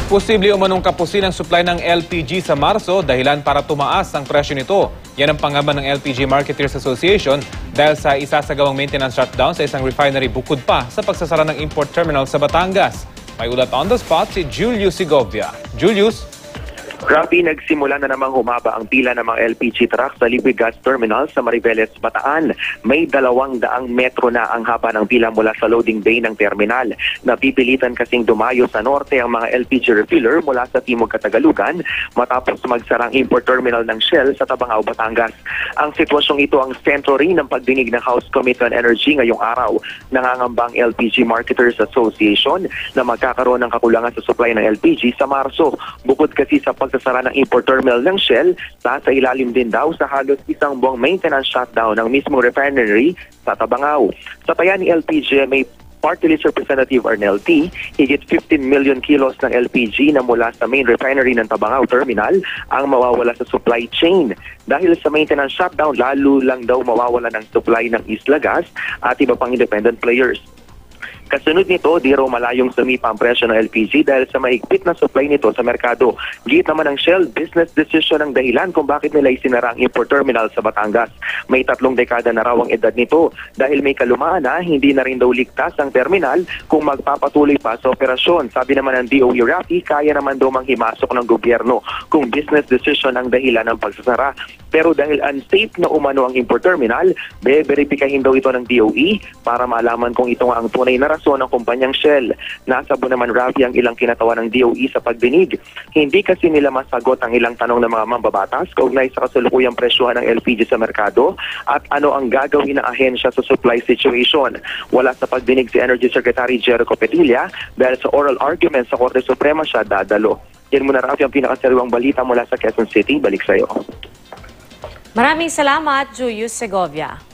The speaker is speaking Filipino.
Posible umanong kapusin ang supply ng LPG sa Marso dahilan para tumaas ang presyo nito. Yan ang pangamba ng LPG Marketers Association dahil sa isasagawang maintenance shutdown sa isang refinery bukod pa sa pagsasara ng import terminal sa Batangas. May ulat on the spot si Julius Segovia. Julius? Rapi, nagsimula na namang humaba ang pila ng mga LPG trucks sa liquid gas terminal sa Mariveles, Bataan. May 200 metro na ang haba ng pila mula sa loading bay ng terminal. Napipilitan kasing dumayo sa norte ang mga LPG refiller mula sa Timog Katagalugan matapos magsara ang import terminal ng Shell sa Tabangao, Batangas. Ang sitwasyong ito ang sentro rin ng pagdinig ng House Committee on Energy ngayong araw. Nangangamba ang LPG Marketers Association na magkakaroon ng kakulangan sa supply ng LPG sa Marso. Bukod kasi sa pagsasara ng import terminal ng Shell, sa ilalim din daw sa halos isang buwang maintenance shutdown ng mismong refinery sa Tabangao. Sa taya ni LPG, may Party List Representative Arnel T, higit 15 million kilos ng LPG na mula sa main refinery ng Tabangao Terminal ang mawawala sa supply chain. Dahil sa maintenance shutdown, lalo lang daw mawawala ng supply ng Isla Gas at iba pang independent players. Kasunod nito, di raw malayong sumipa ang presyo ng LPG dahil sa mahigpit na supply nito sa merkado. Git naman ng Shell, business decision ang dahilan kung bakit nila isinara ang import terminal sa Batangas. May 3 dekada na raw ang edad nito dahil may kalumaan na hindi na rin daw ligtas ang terminal kung magpapatuloy pa sa operasyon. Sabi naman ng DOE Rafi, kaya naman daw manghimasok ng gobyerno kung business decision ang dahilan ng pagsasara. Pero dahil unsafe na umano ang import terminal, beberipikahin daw ito ng DOE para malaman kung ito nga ang tunay na rason ng kumpanyang Shell. Nasabo naman Rafi ang ilang kinatawa ng DOE sa pagdinig. Hindi kasi nila masagot ang ilang tanong ng mga mambabatas kaugnay sa kasalukuyang presyohan ng LPG sa merkado at ano ang gagawin ng ahensya sa supply situation. Wala sa pagdinig si Energy Secretary Jericho Petilla dahil sa oral argument sa Korte Suprema siya dadalo. Yan muna Rafi ang pinakasariwang balita mula sa Quezon City. Balik sa iyo. Maraming salamat, Julius Segovia.